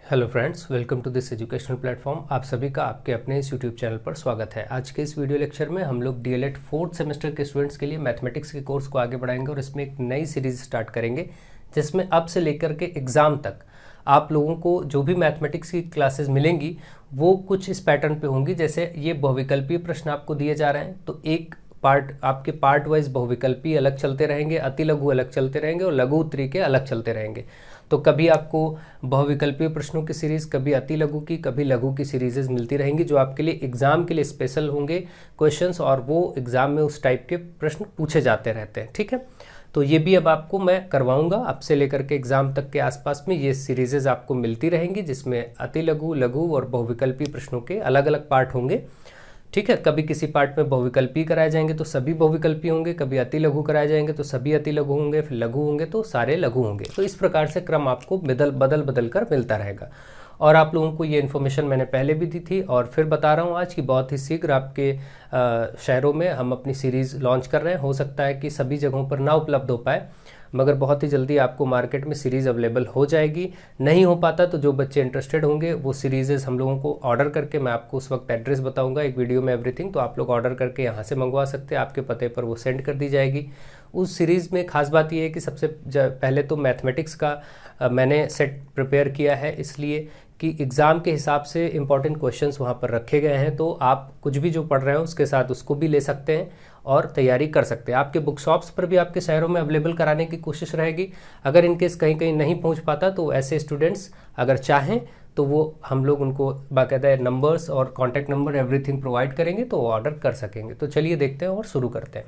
Hello friends, welcome to this educational platform. आप सभी का आपके अपने इस यूट्यूब चैनल पर स्वागत है। आज के इस वीडियो लेक्चर में हम लोग डीएलएड फोर्थ सेमेस्टर के स्टूडेंट्स के लिए मैथमेटिक्स के कोर्स को आगे बढ़ाएंगे और इसमें एक नई सीरीज स्टार्ट करेंगे जिसमें अब से लेकर के एग्ज़ाम तक आप लोगों को जो भी मैथमेटिक्स की क्लासेस मिलेंगी वो कुछ इस पैटर्न पे होंगी। जैसे ये बहुविकल्पीय प्रश्न आपको दिए जा रहे हैं तो एक पार्ट आपके पार्ट वाइज बहुविकल्पीय अलग चलते रहेंगे, अति लघु अलग चलते रहेंगे और लघु उत्तरी के अलग चलते रहेंगे। तो कभी आपको बहुविकल्पीय प्रश्नों की सीरीज़, कभी अति लघु की, कभी लघु की सीरीजेज मिलती रहेंगी जो आपके लिए एग्जाम के लिए स्पेशल होंगे क्वेश्चंस, और वो एग्जाम में उस टाइप के प्रश्न पूछे जाते रहते हैं। ठीक है, तो ये भी अब आपको मैं करवाऊंगा। अब से लेकर के एग्जाम तक के आसपास में ये सीरीजेज आपको मिलती रहेंगी जिसमें अति लघु, लघु और बहुविकल्पीय प्रश्नों के अलग अलग पार्ट होंगे। ठीक है, कभी किसी पार्ट में बहुविकल्पी कराए जाएंगे तो सभी बहुविकल्पी होंगे, कभी अति लघु कराए जाएंगे तो सभी अति लघु होंगे, फिर लघु होंगे तो सारे लघु होंगे। तो इस प्रकार से क्रम आपको बदल बदल कर मिलता रहेगा। और आप लोगों को ये इन्फॉर्मेशन मैंने पहले भी दी थी और फिर बता रहा हूँ आज कि बहुत ही शीघ्र आपके शहरों में हम अपनी सीरीज़ लॉन्च कर रहे हैं। हो सकता है कि सभी जगहों पर ना उपलब्ध हो पाए, मगर बहुत ही जल्दी आपको मार्केट में सीरीज़ अवेलेबल हो जाएगी। नहीं हो पाता तो जो बच्चे इंटरेस्टेड होंगे वो सीरीज़ हम लोगों को ऑर्डर करके, मैं आपको उस वक्त एड्रेस बताऊंगा एक वीडियो में एवरीथिंग, तो आप लोग ऑर्डर करके यहाँ से मंगवा सकते हैं। आपके पते पर वो सेंड कर दी जाएगी। उस सीरीज़ में खास बात यह है कि सबसे पहले तो मैथमेटिक्स का मैंने सेट प्रिपेयर किया है, इसलिए कि एग्ज़ाम के हिसाब से इंपॉर्टेंट क्वेश्चंस वहाँ पर रखे गए हैं। तो आप कुछ भी जो पढ़ रहे हो उसके साथ उसको भी ले सकते हैं और तैयारी कर सकते हैं। आपके बुक शॉप्स पर भी आपके शहरों में अवेलेबल कराने की कोशिश रहेगी। अगर इनकेस कहीं कहीं नहीं पहुँच पाता तो ऐसे स्टूडेंट्स अगर चाहें तो वो हम लोग उनको बाकायदा नंबर्स और कॉन्टैक्ट नंबर एवरीथिंग प्रोवाइड करेंगे तो वो ऑर्डर कर सकेंगे। तो चलिए देखते हैं और शुरू करते हैं।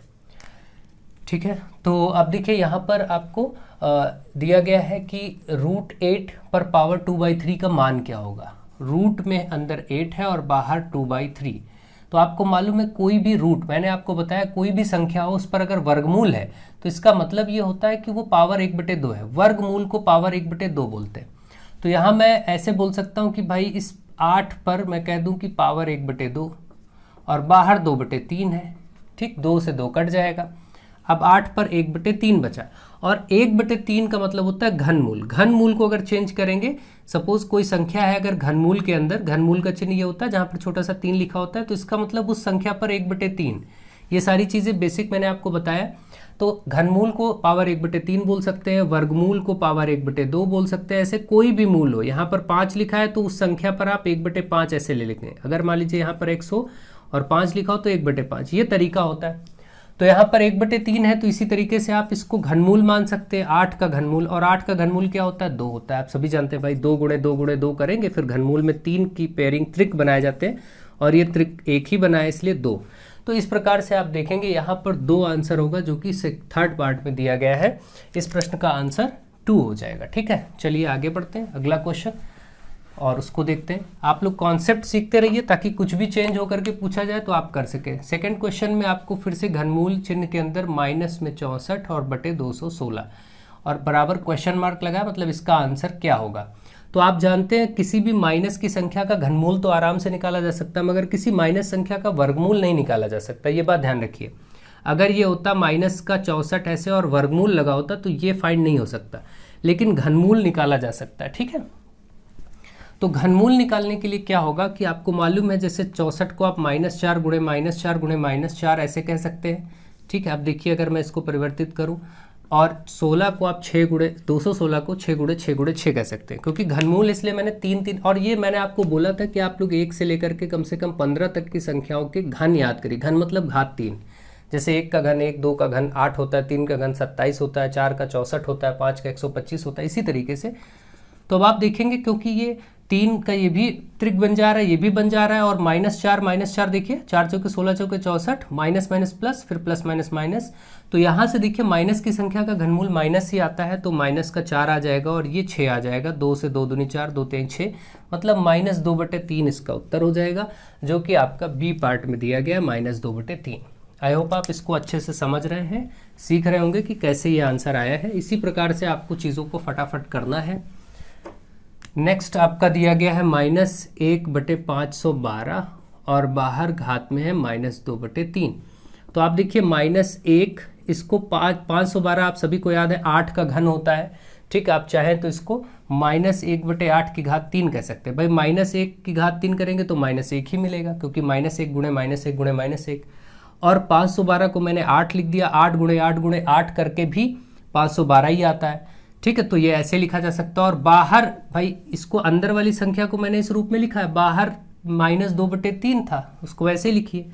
ठीक है, तो अब देखिए यहाँ पर आपको दिया गया है कि √8 पर पावर 2/3 का मान क्या होगा। रूट में अंदर 8 है और बाहर 2/3। तो आपको मालूम है कोई भी रूट, मैंने आपको बताया कोई भी संख्या हो उस पर अगर वर्गमूल है तो इसका मतलब ये होता है कि वो पावर 1/2 है। वर्गमूल को पावर 1/2 बोलते हैं। तो यहाँ मैं ऐसे बोल सकता हूँ कि भाई इस 8 पर मैं कह दूँ कि पावर 1/2 और बाहर 2/3 है। ठीक, 2 से 2 कट जाएगा। अब 8 पर 1/3 बचा और 1/3 का मतलब होता है घनमूल। घनमूल को अगर चेंज करेंगे, सपोज कोई संख्या है, अगर घनमूल के अंदर, घनमूल का चिन्ह ये होता है जहाँ पर छोटा सा 3 लिखा होता है, तो इसका मतलब उस संख्या पर 1/3। ये सारी चीज़ें बेसिक मैंने आपको बताया। तो घनमूल को पावर 1/3 बोल सकते हैं, वर्गमूल को पावर 1/2 बोल सकते हैं। ऐसे कोई भी मूल हो, यहाँ पर 5 लिखा है तो उस संख्या पर आप 1/5 ऐसे ले लेंगे। अगर मान लीजिए यहाँ पर 100 और 5 लिखा हो तो 1/5, ये तरीका होता है। तो यहाँ पर 1/3 है तो इसी तरीके से आप इसको घनमूल मान सकते हैं, 8 का घनमूल। और 8 का घनमूल क्या होता है? 2 होता है। आप सभी जानते हैं भाई, 2 गुणे 2 गुणे 2 करेंगे, फिर घनमूल में 3 की पेयरिंग त्रिक बनाए जाते हैं और ये त्रिक एक ही बना है इसलिए 2। तो इस प्रकार से आप देखेंगे यहाँ पर 2 आंसर होगा जो कि थर्ड पार्ट में दिया गया है। इस प्रश्न का आंसर 2 हो जाएगा। ठीक है, चलिए आगे बढ़ते हैं अगला क्वेश्चन और उसको देखते हैं। आप लोग कॉन्सेप्ट सीखते रहिए ताकि कुछ भी चेंज होकर के पूछा जाए तो आप कर सकें। सेकंड क्वेश्चन में आपको फिर से घनमूल चिन्ह के अंदर माइनस में 64 और बटे 216 और बराबर क्वेश्चन मार्क लगा, मतलब इसका आंसर क्या होगा। तो आप जानते हैं किसी भी माइनस की संख्या का घनमूल तो आराम से निकाला जा सकता है, मगर किसी माइनस संख्या का वर्गमूल नहीं निकाला जा सकता। ये बात ध्यान रखिए। अगर ये होता माइनस का 64 ऐसे और वर्गमूल लगा होता तो ये फाइंड नहीं हो सकता, लेकिन घनमूल निकाला जा सकता है। ठीक है, तो घनमूल निकालने के लिए क्या होगा कि आपको मालूम है, जैसे 64 को आप -4 गुणे -4 गुणे -4 ऐसे कह सकते हैं। ठीक है, अब देखिए अगर मैं इसको परिवर्तित करूं और 16 को आप 6 गुणे 216 को 6 गुणे 6 गुणे 6 कह सकते हैं, क्योंकि घनमूल इसलिए मैंने 3 और ये मैंने आपको बोला था कि आप लोग 1 से लेकर के कम से कम 15 तक की संख्याओं के घन याद करिए। घन मतलब घात 3। जैसे 1 का घन 1, 2 का घन 8 होता है, 3 का घन 27 होता है, 4 का 64 होता है, 5 का 125 होता है, इसी तरीके से। तो अब आप देखेंगे क्योंकि ये 3 का ये भी त्रिक बन जा रहा है, ये भी बन जा रहा है, और -4 देखिए, 4 चौके 16 चौके 64, माइनस माइनस प्लस, फिर प्लस माइनस माइनस। तो यहाँ से देखिए माइनस की संख्या का घनमूल माइनस ही आता है, तो माइनस का 4 आ जाएगा और ये 6 आ जाएगा। 2 से 2 दूनी 4, 2 3 6, मतलब -2/3 इसका उत्तर हो जाएगा, जो कि आपका बी पार्ट में दिया गया है -2/3। आई होप आप इसको अच्छे से समझ रहे हैं, सीख रहे होंगे कि कैसे ये आंसर आया है। इसी प्रकार से आपको चीज़ों को फटाफट करना है। नेक्स्ट आपका दिया गया है -1/512 और बाहर घात में है -2/3। तो आप देखिए -1, इसको 512 आप सभी को याद है 8 का घन होता है, ठीक है, आप चाहें तो इसको -1/8 की घात 3 कह सकते हैं। भाई -1 की घात 3 करेंगे तो -1 ही मिलेगा, क्योंकि -1 गुणे -1 गुणे -1, और 512 को मैंने 8 लिख दिया, 8 गुणे 8 गुणे 8 करके भी 512 ही आता है। ठीक है, तो ये ऐसे लिखा जा सकता है। और बाहर भाई इसको अंदर वाली संख्या को मैंने इस रूप में लिखा है, बाहर -2/3 था, उसको वैसे लिखिए।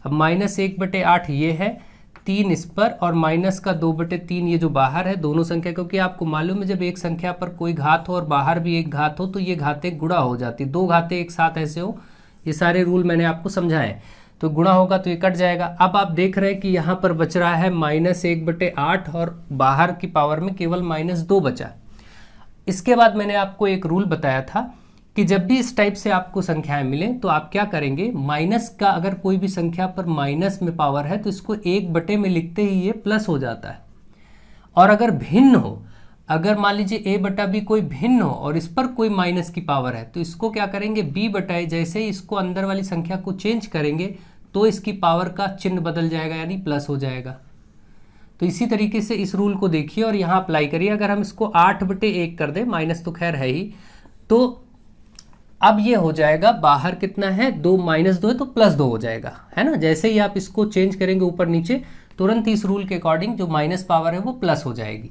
अब -1/8 ये है, 3 इस पर, और -2/3 ये जो बाहर है, दोनों संख्या, क्योंकि आपको मालूम है जब एक संख्या पर कोई घात हो और बाहर भी एक घात हो तो ये घातें गुणा हो जाती, दो घातें एक साथ ऐसे हो, ये सारे रूल मैंने आपको समझाए। तो गुणा होगा तो ये कट जाएगा। अब आप देख रहे हैं कि यहाँ पर बच रहा है -1/8 और बाहर की पावर में केवल -2 बचा। इसके बाद मैंने आपको एक रूल बताया था कि जब भी इस टाइप से आपको संख्याएं मिलें तो आप क्या करेंगे, माइनस का अगर कोई भी संख्या पर माइनस में पावर है तो इसको 1/, में लिखते ही ये प्लस हो जाता है। और अगर भिन्न हो, अगर मान लीजिए a/b कोई भिन्न हो और इस पर कोई माइनस की पावर है तो इसको क्या करेंगे, b/a, जैसे ही इसको अंदर वाली संख्या को चेंज करेंगे तो इसकी पावर का चिन्ह बदल जाएगा, यानी प्लस हो जाएगा। तो इसी तरीके से इस रूल को देखिए और यहाँ अप्लाई करिए। अगर हम इसको 8/1 कर दें, माइनस तो खैर है ही, तो अब ये हो जाएगा, बाहर कितना है 2, -2 है तो +2 हो जाएगा, है ना। जैसे ही आप इसको चेंज करेंगे ऊपर नीचे, तुरंत इस रूल के अकॉर्डिंग जो माइनस पावर है वो प्लस हो जाएगी।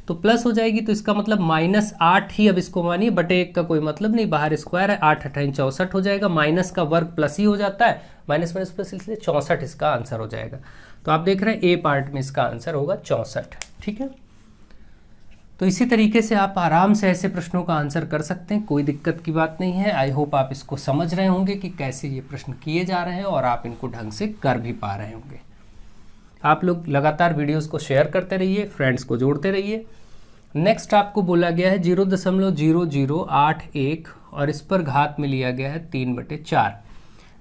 तो प्लस हो जाएगी तो इसका मतलब -8 ही अब इसको मानिए, /1 का कोई मतलब नहीं, बाहर स्क्वायर है, 8 8 64 हो जाएगा, माइनस का वर्ग प्लस ही हो जाता है, माइनस माइनस प्लस, इसलिए 64 इसका आंसर हो जाएगा। तो आप देख रहे हैं ए पार्ट में इसका आंसर होगा 64। ठीक है, तो इसी तरीके से आप आराम से ऐसे प्रश्नों का आंसर कर सकते हैं, कोई दिक्कत की बात नहीं है। आई होप आप इसको समझ रहे होंगे कि कैसे ये प्रश्न किए जा रहे हैं और आप इनको ढंग से कर भी पा रहे होंगे। आप लोग लगातार वीडियोस को शेयर करते रहिए, फ्रेंड्स को जोड़ते रहिए। नेक्स्ट आपको बोला गया है 0.0081 और इस पर घात में लिया गया है 3/4।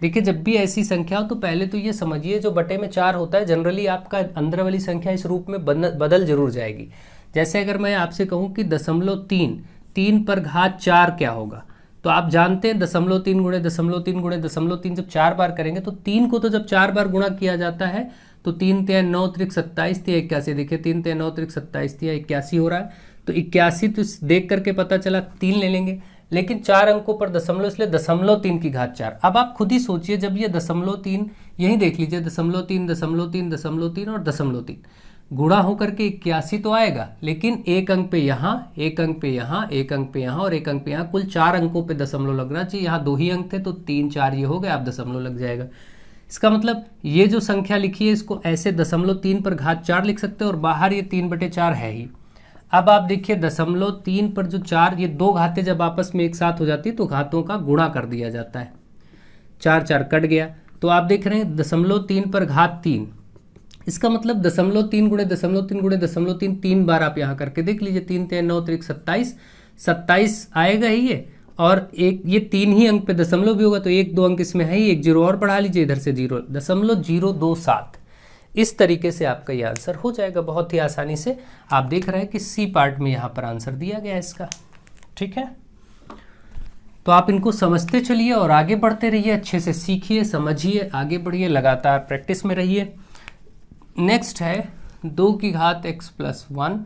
देखिए, जब भी ऐसी संख्या हो तो पहले तो ये समझिए, जो बटे में 4 होता है जनरली आपका अंदर वाली संख्या इस रूप में बदल जरूर जाएगी। जैसे अगर मैं आपसे कहूँ कि 0.3 पर घात 4 क्या होगा, तो आप जानते हैं 0.3 गुणे 0.3 गुणे 0.3 जब 4 बार करेंगे तो 3 को तो जब 4 बार गुणा किया जाता है तो 3 × 9 = 27 × 81। देखिए 3 × 9 = 27 × 81 हो रहा है, तो 81 तो देख करके पता चला 3 ले लेंगे, लेकिन 4 अंकों पर दशमलव, इसलिए 0.3 की घात 4। अब आप खुद ही सोचिए, जब ये 0.3, यही देख लीजिए 0.3 0.3 0.3 और 0.3 गुणा होकर के 81 तो आएगा, लेकिन एक अंक पे यहाँ, एक अंक पे यहाँ, एक अंक पे यहाँ और एक अंक पे यहाँ, कुल 4 अंकों पे दशमलव लगना चाहिए। यहाँ 2 ही अंक थे तो 3 4 ये हो गए, आप दशमलव लग जाएगा। इसका मतलब ये जो संख्या लिखी है इसको ऐसे 0.3 पर घात 4 लिख सकते हैं और बाहर ये 3/4 है ही। अब आप देखिए 0.3 पर जो 4, ये दो घातें जब आपस में एक साथ हो जाती है तो घातों का गुणा कर दिया जाता है, 4 4 कट गया। तो आप देख रहे हैं 0.3 पर घात 3, इसका मतलब 0.3 गुणे 0.3 गुणे 0.3 3 बार आप यहाँ करके देख लीजिए, 3 × 9 = 27, 27 आएगा ही ये, और एक ये 3 ही अंक पे दशमलव भी होगा तो 1 2 अंक इसमें है ही, एक 0 और बढ़ा लीजिए इधर से 0.027। इस तरीके से आपका ये आंसर हो जाएगा बहुत ही आसानी से। आप देख रहे हैं कि सी पार्ट में यहाँ पर आंसर दिया गया है इसका। ठीक है, तो आप इनको समझते चलिए और आगे बढ़ते रहिए, अच्छे से सीखिए, समझिए, आगे बढ़िए, लगातार प्रैक्टिस में रहिए। नेक्स्ट है 2 की घात x + 1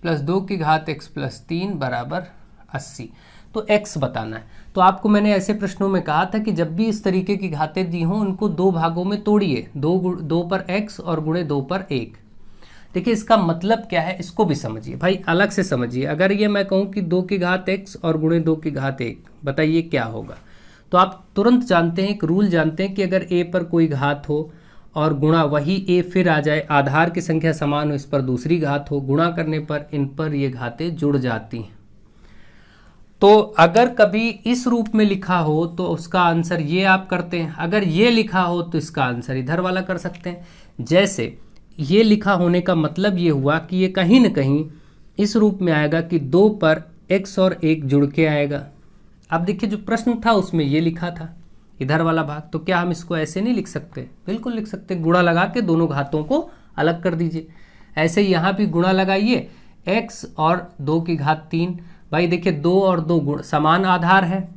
प्लस 2 की घात x + 3 बराबर 80। तो x बताना है। तो आपको मैंने ऐसे प्रश्नों में कहा था कि जब भी इस तरीके की घातें दी हों उनको 2 भागों में तोड़िए, 2 पर x और गुणे 2 पर 1। देखिए इसका मतलब क्या है, इसको भी समझिए भाई, अलग से समझिए। अगर ये मैं कहूँ कि 2 की घात x और गुणे 2 की घात 1, बताइए क्या होगा। तो आप तुरंत जानते हैं, एक रूल जानते हैं कि अगर a पर कोई घात हो और गुणा वही a फिर आ जाए, आधार की संख्या समान हो, इस पर दूसरी घात हो, गुणा करने पर इन पर ये घातें जुड़ जाती हैं। तो अगर कभी इस रूप में लिखा हो तो उसका आंसर ये आप करते हैं, अगर ये लिखा हो तो इसका आंसर इधर वाला कर सकते हैं। जैसे ये लिखा होने का मतलब ये हुआ कि ये कहीं न कहीं इस रूप में आएगा कि 2 पर x और 1 जुड़ के आएगा। अब देखिए जो प्रश्न था उसमें ये लिखा था इधर वाला भाग, तो क्या हम इसको ऐसे नहीं लिख सकते? बिल्कुल लिख सकते, गुणा लगा के दोनों घातों को अलग कर दीजिए। ऐसे यहाँ भी गुणा लगाइए, x और 2 की घात 3। भाई देखिए 2 और 2 समान आधार है,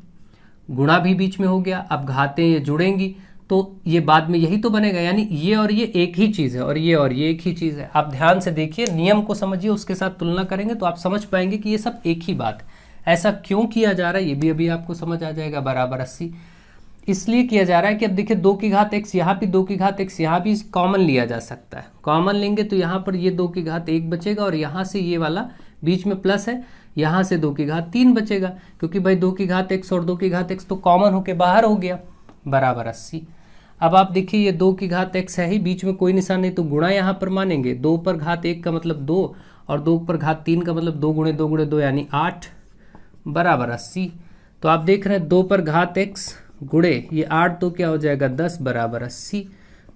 गुणा भी बीच में हो गया, अब घातें ये जुड़ेंगी तो ये बाद में यही तो बनेगा, यानी ये और ये एक ही चीज़ है और ये एक ही चीज़ है। आप ध्यान से देखिए, नियम को समझिए, उसके साथ तुलना करेंगे तो आप समझ पाएंगे कि ये सब एक ही बात है। ऐसा क्यों किया जा रहा है ये भी अभी आपको समझ आ जाएगा। बराबर 80 इसलिए किया जा रहा है कि अब देखिए 2 की घात x, यहाँ भी 2 की घात x, यहाँ भी कॉमन लिया जा सकता है। कॉमन लेंगे तो यहाँ पर ये 2 की घात 1 बचेगा और यहाँ से ये वाला बीच में प्लस है, यहाँ से 2 की घात 3 बचेगा, क्योंकि भाई 2 की घात x और 2 की घात x तो कॉमन होके बाहर हो गया। बराबर 80। अब आप देखिए ये 2 की घात x है ही, बीच में कोई निशान नहीं तो गुणा यहाँ पर मानेंगे। 2 पर घात 1 का मतलब 2 और 2 पर घात 3 का मतलब 2 गुणे 2 गुणे 2 यानी 8 बराबर 80। तो आप देख रहे हैं 2 पर घात x गुणे ये 8 तो क्या हो जाएगा 10 बराबर 80।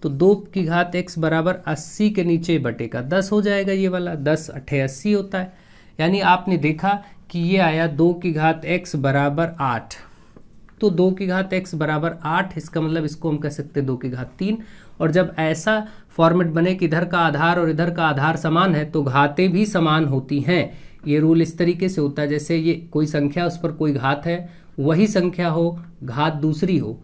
तो 2 की घात x बराबर 80 के नीचे बटे का 10 हो जाएगा, ये वाला 10 अट्ठे 80 होता है। यानी आपने देखा कि ये आया 2 की घात x बराबर 8। तो 2 की घात x बराबर 8, इसका मतलब इसको हम कह सकते हैं 2 की घात 3। और जब ऐसा फॉर्मेट बने कि इधर का आधार और इधर का आधार समान है तो घातें भी समान होती हैं। ये रूल इस तरीके से होता है, जैसे ये कोई संख्या उस पर कोई घात है, वही संख्या हो घात दूसरी हो,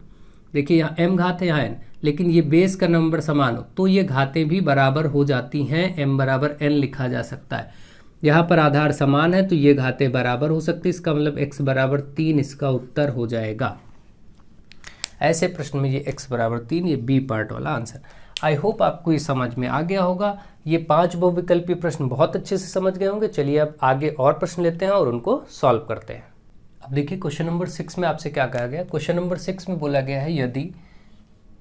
देखिए यहाँ m घात है यहाँ n, लेकिन ये बेस का नंबर समान हो तो ये घातें भी बराबर हो जाती हैं। m बराबर n लिखा जा सकता है। यहाँ पर आधार समान है तो ये घातें बराबर हो सकती है, इसका मतलब x बराबर 3 इसका उत्तर हो जाएगा। ऐसे प्रश्न में ये x बराबर 3, ये बी पार्ट वाला आंसर। आई होप आपको ये समझ में आ गया होगा। ये 5 बहुविकल्पीय प्रश्न बहुत अच्छे से समझ गए होंगे। चलिए अब आगे और प्रश्न लेते हैं और उनको सॉल्व करते हैं। अब देखिए क्वेश्चन नंबर 6 में आपसे क्या कहा गया। क्वेश्चन नंबर 6 में बोला गया है यदि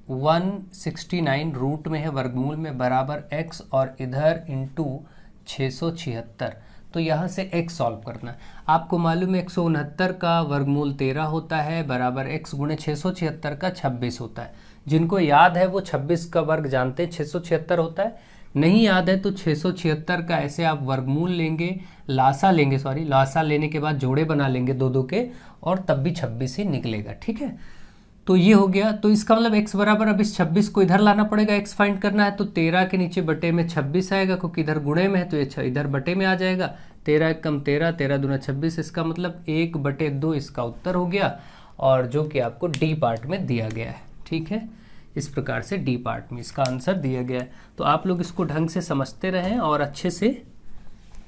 169 रूट में है, वर्गमूल में बराबर x और इधर इंटू 676, तो यहाँ से x सॉल्व करना है। आपको मालूम है 169 का वर्गमूल 13 होता है, बराबर x गुणे 676 का 26 होता है। जिनको याद है वो 26 का वर्ग जानते हैं 676 होता है, नहीं याद है तो 676 का ऐसे आप वर्गमूल लेंगे, लासा लेंगे, लासा लेने के बाद जोड़े बना लेंगे 2 के, और तब भी 26 ही निकलेगा। ठीक है, तो ये हो गया। तो इसका मतलब x बराबर, अब इस 26 को इधर लाना पड़ेगा, x फाइंड करना है, तो 13 के नीचे बटे में 26 आएगा, क्योंकि इधर गुणे में है तो ये इधर बटे में आ जाएगा। 13 एक कम 13, 13 दूना 26, इसका मतलब 1/2 इसका उत्तर हो गया, और जो कि आपको डी पार्ट में दिया गया है। ठीक है, इस प्रकार से डी पार्ट में इसका आंसर दिया गया है। तो आप लोग इसको ढंग से समझते रहें और अच्छे से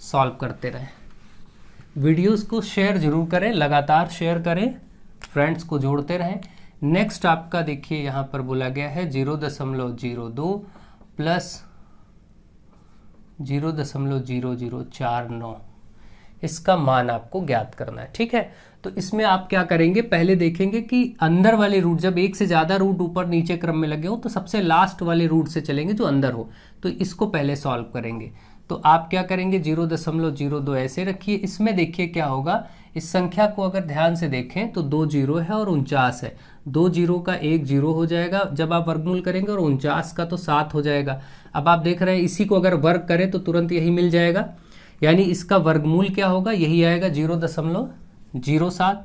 सॉल्व करते रहें। वीडियोस को शेयर जरूर करें, लगातार शेयर करें, फ्रेंड्स को जोड़ते रहें। नेक्स्ट आपका देखिए यहाँ पर बोला गया है 0.02 प्लस 0.0049, इसका मान आपको ज्ञात करना है। ठीक है, तो इसमें आप क्या करेंगे, पहले देखेंगे कि अंदर वाले रूट, जब एक से ज़्यादा रूट ऊपर नीचे क्रम में लगे हो तो सबसे लास्ट वाले रूट से चलेंगे जो अंदर हो, तो इसको पहले सॉल्व करेंगे। तो आप क्या करेंगे 0.02 ऐसे रखिए। इसमें देखिए क्या होगा, इस संख्या को अगर ध्यान से देखें तो 2 जीरो है और 49 है, 2 जीरो का 1 जीरो हो जाएगा जब आप वर्गमूल करेंगे, और 49 का तो 7 हो जाएगा। अब आप देख रहे हैं इसी को अगर वर्ग करें तो तुरंत यही मिल जाएगा, यानी इसका वर्गमूल क्या होगा, यही आएगा 0.07,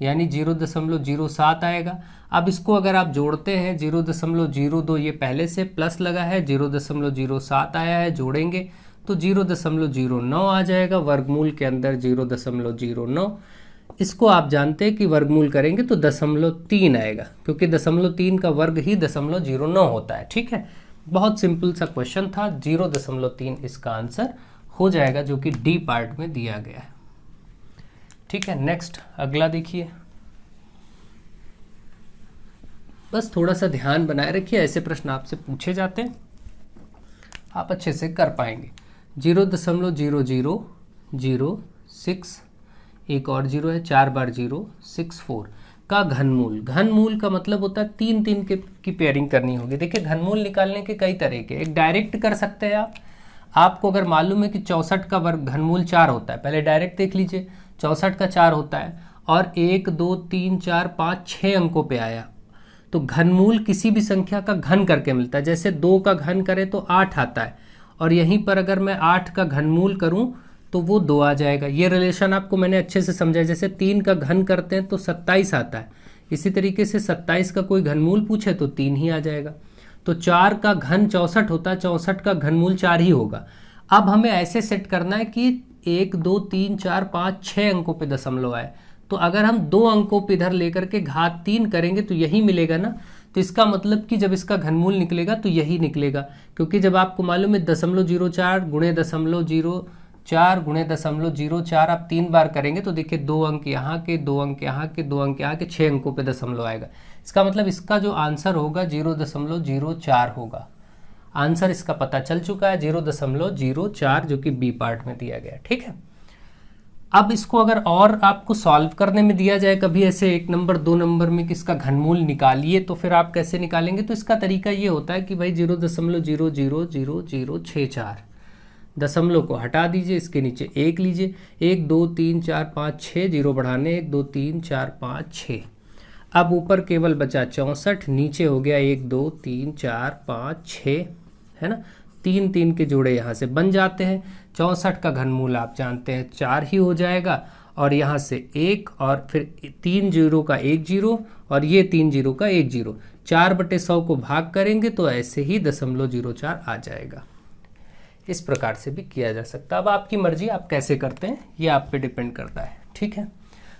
यानी 0.07 आएगा। अब इसको अगर आप जोड़ते हैं 0.02, ये पहले से प्लस लगा है, 0.07 आया है, जोड़ेंगे तो 0.09 आ जाएगा, वर्गमूल के अंदर 0.09। इसको आप जानते हैं कि वर्गमूल करेंगे तो 0.3 आएगा, क्योंकि 0.3 का वर्ग ही 0.09 होता है। ठीक है, बहुत सिंपल सा क्वेश्चन था, 0.3 इसका आंसर हो जाएगा, जो कि डी पार्ट में दिया गया है। ठीक है, नेक्स्ट अगला देखिए। बस थोड़ा सा ध्यान बनाए रखिए, ऐसे प्रश्न आपसे पूछे जाते हैं, आप अच्छे से कर पाएंगे। 0.0006, एक और जीरो है, 4 बार 0, 64 का घनमूल। घनमूल का मतलब होता है 3 की पेयरिंग करनी होगी। देखिए घनमूल निकालने के कई तरीके, एक डायरेक्ट कर सकते हैं आप। आपको अगर मालूम है कि 64 का वर्ग घनमूल 4 होता है, पहले डायरेक्ट देख लीजिए, 64 का 4 होता है और 1 2 3 4 5 6 अंकों पे आया, तो घनमूल किसी भी संख्या का घन करके मिलता है। जैसे 2 का घन करें तो 8 आता है, और यहीं पर अगर मैं 8 का घनमूल करूं तो वो 2 आ जाएगा। ये रिलेशन आपको मैंने अच्छे से समझा। जैसे 3 का घन करते हैं तो 27 आता है, इसी तरीके से 27 का कोई घनमूल पूछे तो 3 ही आ जाएगा। तो 4 का घन 64 होता है, 64 का घनमूल 4 ही होगा। अब हमें ऐसे सेट करना है कि 1 2 3 4 5 6 अंकों पे दशमलव आए, तो अगर हम 2 अंकों पे इधर लेकर के घात 3 करेंगे तो यही मिलेगा ना। तो इसका मतलब कि जब इसका घनमूल निकलेगा तो यही निकलेगा, क्योंकि जब आपको मालूम है 0.04 गुणे 0.04 गुणे 0.04 आप 3 बार करेंगे तो देखिए 2 अंक यहाँ के, 2 अंक यहाँ के, 2 अंक यहाँ के, 6 अंकों पे दशमलव आएगा। इसका मतलब इसका जो आंसर होगा 0.04 होगा। आंसर इसका पता चल चुका है 0.04, जो कि बी पार्ट में दिया गया। ठीक है, अब इसको अगर और आपको सॉल्व करने में दिया जाए कभी ऐसे 1 नंबर 2 नंबर में कि इसका घनमूल निकालिए, तो फिर आप कैसे निकालेंगे? तो इसका तरीका ये होता है कि भाई 0.0000064 दशमलव को हटा दीजिए, इसके नीचे 1 लीजिए, 1 2 3 4 5 6 जीरो बढ़ाने 1 2 3 4 5 6। अब ऊपर केवल बचा 64, नीचे हो गया 1 2 3 4 5 6, है ना। 3 3 के जोड़े यहाँ से बन जाते हैं। 64 का घनमूल आप जानते हैं 4 ही हो जाएगा, और यहाँ से 1 और फिर 3 जीरो का 1 जीरो और ये 3 जीरो का 1 जीरो, 4/100 को भाग करेंगे तो ऐसे ही 0.04 आ जाएगा। इस प्रकार से भी किया जा सकता है। अब आपकी मर्जी, आप कैसे करते हैं ये आप पे डिपेंड करता है। ठीक है,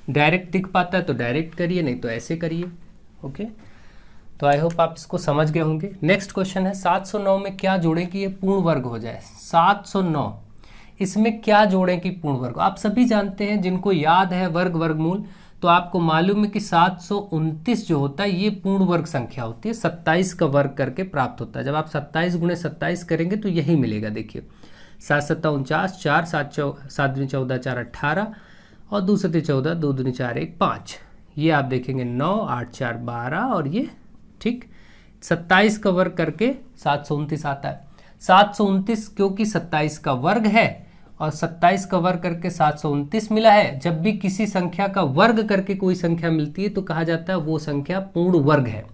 डायरेक्ट दिख पाता है तो डायरेक्ट करिए, नहीं तो ऐसे करिए। ओके, तो आई होप आप इसको समझ गए होंगे। नेक्स्ट क्वेश्चन है 709 में क्या जोड़ें कि ये पूर्ण वर्ग हो जाए। 709 इसमें क्या जोड़ें कि पूर्ण वर्ग? आप सभी जानते हैं, जिनको याद है वर्ग वर्गमूल, तो आपको मालूम है कि 729 जो होता है ये पूर्ण वर्ग संख्या होती है, 27 का वर्ग करके प्राप्त होता है। जब आप 27 गुणे 27 करेंगे तो यही मिलेगा। देखिए 7 7 49, 4 7 7 दूनी 14, 4 18 और 2 7 14, 2 दूनी 4 1 5। ये आप देखेंगे 9 8 4 12 और ये ठीक 27 का वर्ग करके 729 आता है। 729 क्योंकि 27 का वर्ग है और 27 का वर्ग करके 729 मिला है। जब भी किसी संख्या का वर्ग करके कोई संख्या मिलती है तो कहा जाता है वो संख्या पूर्ण वर्ग है।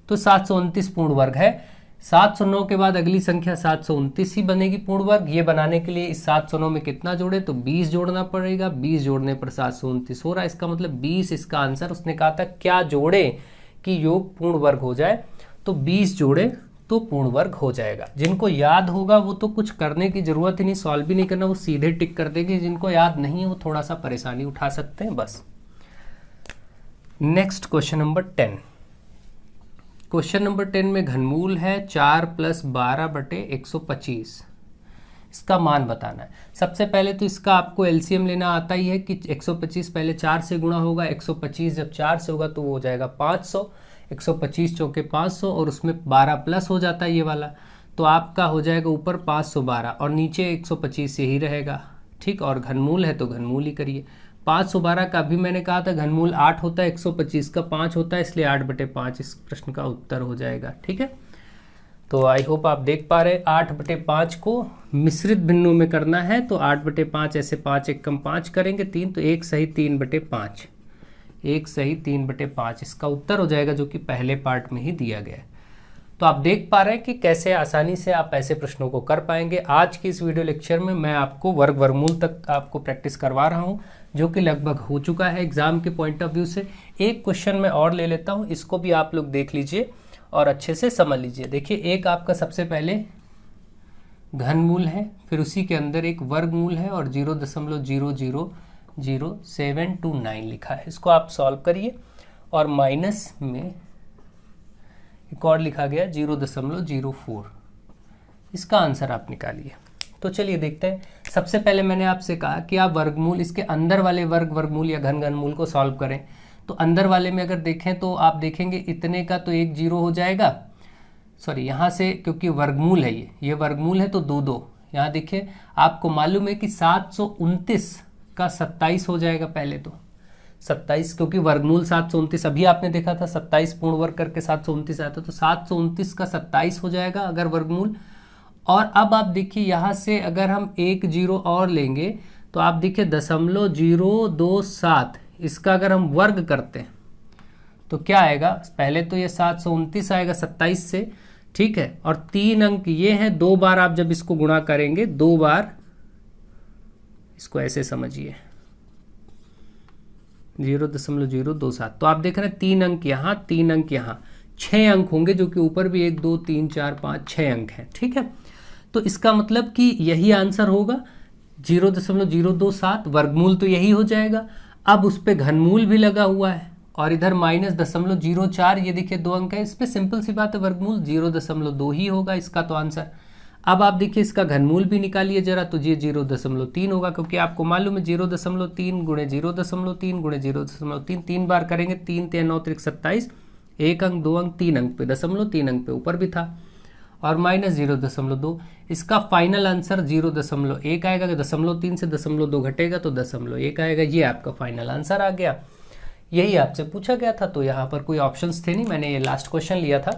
तो 729 पूर्ण वर्ग है। 709 के बाद अगली संख्या 729 ही बनेगी पूर्ण वर्ग। ये बनाने के लिए इस 709 में कितना जोड़े तो 20 जोड़ना पड़ेगा। 20 जोड़ने पर 729 हो रहा है, इसका मतलब 20 इसका आंसर। उसने कहा था क्या जोड़े कि योग पूर्ण वर्ग हो जाए, तो 20 जोड़े तो पूर्ण वर्ग हो जाएगा। जिनको याद होगा वो तो कुछ करने की जरूरत ही नहीं, सॉल्व भी नहीं करना, वो सीधे टिक कर देंगे। जिनको याद नहीं है वो थोड़ा सा परेशानी उठा सकते हैं बस। Next question number 10। Question number 10 में घनमूल है 4 + 12/125। इसका मान बताना है। सबसे पहले तो इसका आपको एलसीएम लेना आता ही है कि 125 पहले 4 से गुणा होगा, 125 जब 4 से होगा तो वो हो जाएगा 500, 125 चौके 500 और उसमें 12 प्लस हो जाता है ये वाला, तो आपका हो जाएगा ऊपर 512 और नीचे 125 यही रहेगा। ठीक, और घनमूल है तो घनमूल ही करिए। 512 का भी मैंने कहा था घनमूल 8 होता है, 125 का 5 होता है, इसलिए 8/5 इस प्रश्न का उत्तर हो जाएगा। ठीक है, तो आई होप आप देख पा रहे हैं। 8/5 को मिश्रित भिन्नों में करना है तो 8/5 ऐसे 5 1 कम 5 करेंगे 3, तो 1 सही 3/5, 1 सही 3/5 इसका उत्तर हो जाएगा, जो कि पहले पार्ट में ही दिया गया है। तो आप देख पा रहे हैं कि कैसे आसानी से आप ऐसे प्रश्नों को कर पाएंगे। आज की इस वीडियो लेक्चर में मैं आपको वर्ग वर्गमूल तक आपको प्रैक्टिस करवा रहा हूं, जो कि लगभग हो चुका है एग्जाम के पॉइंट ऑफ व्यू से। एक क्वेश्चन मैं और ले लेता हूं, इसको भी आप लोग देख लीजिए और अच्छे से समझ लीजिए। देखिए, एक आपका सबसे पहले घनमूल है, फिर उसी के अंदर एक वर्गमूल है और 0.0000729 लिखा है। इसको आप सॉल्व करिए और माइनस में एक और लिखा गया 0.04, इसका आंसर आप निकालिए। तो चलिए देखते हैं। सबसे पहले मैंने आपसे कहा कि आप वर्गमूल, इसके अंदर वाले वर्ग वर्गमूल या घन घनमूल को सॉल्व करें। तो अंदर वाले में अगर देखें तो आप देखेंगे इतने का तो 1 0 हो जाएगा। सॉरी, यहाँ से क्योंकि वर्गमूल है ये वर्गमूल है तो 2 2। यहाँ देखिए आपको मालूम है कि 729 का 27 हो जाएगा। पहले तो 27, क्योंकि वर्गमूल 729 अभी आपने देखा था 27 पूर्ण वर्ग करके 729 आया था, तो 729 का 27 हो जाएगा अगर वर्गमूल। और अब आप देखिए यहाँ से अगर हम 1 0 और लेंगे तो आप देखिए 0.027, इसका अगर हम वर्ग करते हैं तो क्या आएगा? पहले तो ये 729 आएगा 27 से, ठीक है, और 3 अंक ये हैं। 2 बार आप जब इसको गुणा करेंगे, 2 बार, इसको ऐसे समझिए 0.027, तो आप देख रहे हैं 3 अंक यहाँ, 3 अंक यहाँ, 6 अंक होंगे, जो कि ऊपर भी 1 2 3 4 5 6 अंक हैं। ठीक है, तो इसका मतलब कि यही आंसर होगा 0.027। वर्गमूल तो यही हो जाएगा। अब उस पर घनमूल भी लगा हुआ है और इधर -0.04, ये देखिए 2 अंक है, इस पर सिंपल सी बात है, वर्गमूल 0.2 ही होगा इसका तो आंसर। अब आप देखिए इसका घनमूल भी निकालिए जरा, तो ये 0.3 होगा, क्योंकि आपको मालूम है 0.3 गुणे 0.3 गुणे 0.3, 3 बार करेंगे, 3 3 9 3 27, 1 अंक 2 अंक 3 अंक पे, 3 अंक पे ऊपर भी था, और -0.2, इसका फाइनल आंसर 0.1 आएगा। 0.3 से 0.2 घटेगा तो 0.1 आएगा, ये आपका फाइनल आंसर आ गया। यही आपसे पूछा गया था, तो यहाँ पर कोई ऑप्शंस थे नहीं, मैंने ये लास्ट क्वेश्चन लिया था।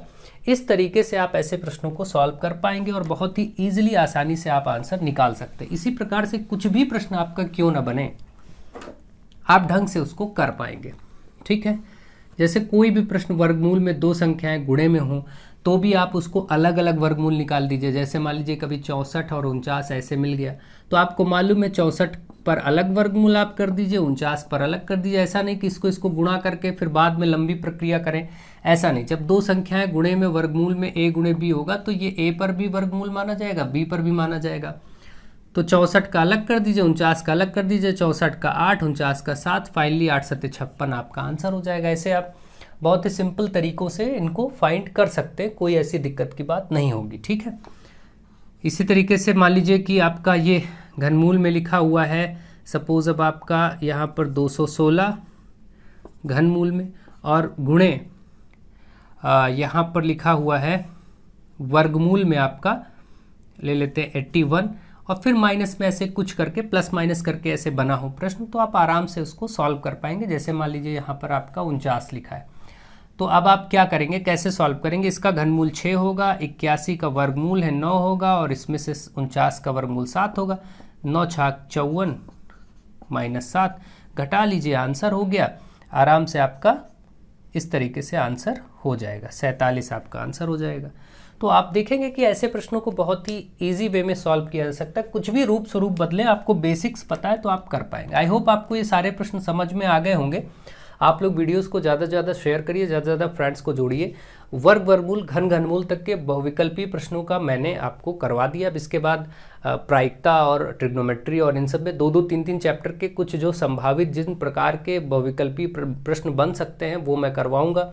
इस तरीके से आप ऐसे प्रश्नों को सॉल्व कर पाएंगे और बहुत ही ईजिली, आसानी से आप आंसर निकाल सकते हैं। इसी प्रकार से कुछ भी प्रश्न आपका क्यों ना बने, आप ढंग से उसको कर पाएंगे। ठीक है, जैसे कोई भी प्रश्न वर्गमूल में 2 संख्याएं गुणे में हो तो भी आप उसको अलग अलग वर्गमूल निकाल दीजिए। जैसे मान लीजिए कभी 64 और 49 ऐसे मिल गया, तो आपको मालूम है 64 पर अलग वर्गमूल आप कर दीजिए, 49 पर अलग कर दीजिए। ऐसा नहीं कि इसको गुणा करके फिर बाद में लंबी प्रक्रिया करें, ऐसा नहीं। जब 2 संख्याएं गुणे में वर्गमूल में a गुणे b होगा तो ये a पर भी वर्गमूल माना जाएगा, b पर भी माना जाएगा। तो 64 का अलग कर दीजिए, 49 का अलग कर दीजिए, 64 का 8, 49 का 7, फाइनली 8 7 56 आपका आंसर हो जाएगा। ऐसे आप बहुत ही सिंपल तरीकों से इनको फाइंड कर सकते हैं, कोई ऐसी दिक्कत की बात नहीं होगी। ठीक है, इसी तरीके से मान लीजिए कि आपका ये घनमूल में लिखा हुआ है, सपोज अब आपका यहाँ पर 216 घनमूल में, और गुणे यहाँ पर लिखा हुआ है वर्गमूल में आपका ले लेते हैं 81, और फिर माइनस में ऐसे कुछ करके प्लस माइनस करके ऐसे बना हो प्रश्न, तो आप आराम से उसको सॉल्व कर पाएंगे। जैसे मान लीजिए यहाँ पर आपका 49 लिखा है, तो अब आप क्या करेंगे, कैसे सॉल्व करेंगे। इसका घनमूल 6 होगा, 81 का वर्गमूल है 9 होगा, और इसमें से 49 का वर्गमूल 7 होगा। 9 छाक 54 -7, घटा लीजिए, आंसर हो गया। आराम से आपका इस तरीके से आंसर हो जाएगा, 47 आपका आंसर हो जाएगा। तो आप देखेंगे कि ऐसे प्रश्नों को बहुत ही इजी वे में सॉल्व किया जा सकता है। कुछ भी रूप स्वरूप बदले, आपको बेसिक्स पता है तो आप कर पाएंगे। आई होप आपको ये सारे प्रश्न समझ में आ गए होंगे। आप लोग वीडियोस को ज़्यादा से ज़्यादा शेयर करिए, ज़्यादा से ज़्यादा फ्रेंड्स को जोड़िए। वर्गमूल, घनमूल तक के बहुविकल्पी प्रश्नों का मैंने आपको करवा दिया। अब इसके बाद प्रायिकता और ट्रिग्नोमेट्री और इन सब में 2-2, 3-3 चैप्टर के कुछ जो संभावित जिन प्रकार के बहुविकल्पी प्रश्न बन सकते हैं वो मैं करवाऊंगा।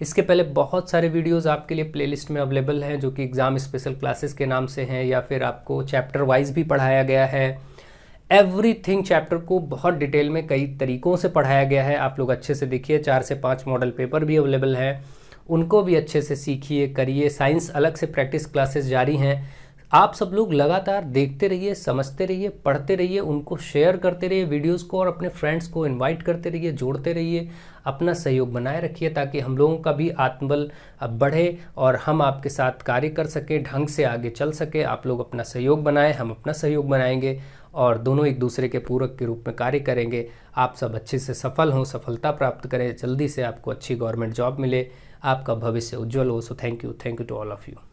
इसके पहले बहुत सारे वीडियोस आपके लिए प्लेलिस्ट में अवेलेबल हैं, जो कि एग्ज़ाम स्पेशल क्लासेस के नाम से हैं, या फिर आपको चैप्टर वाइज भी पढ़ाया गया है। एवरीथिंग चैप्टर को बहुत डिटेल में कई तरीकों से पढ़ाया गया है, आप लोग अच्छे से देखिए। 4 से 5 मॉडल पेपर भी अवेलेबल हैं, उनको भी अच्छे से सीखिए, करिए। साइंस अलग से प्रैक्टिस क्लासेस जारी हैं। आप सब लोग लगातार देखते रहिए, समझते रहिए, पढ़ते रहिए, उनको शेयर करते रहिए वीडियोस को, और अपने फ्रेंड्स को इनवाइट करते रहिए, जोड़ते रहिए, अपना सहयोग बनाए रखिए, ताकि हम लोगों का भी आत्मबल बढ़े और हम आपके साथ कार्य कर सकें, ढंग से आगे चल सके। आप लोग अपना सहयोग बनाएं, हम अपना सहयोग बनाएंगे, और दोनों एक दूसरे के पूरक के रूप में कार्य करेंगे। आप सब अच्छे से सफल हों, सफलता प्राप्त करें, जल्दी से आपको अच्छी गवर्नमेंट जॉब मिले, आपका भविष्य उज्जवल हो। So thank you to all of you.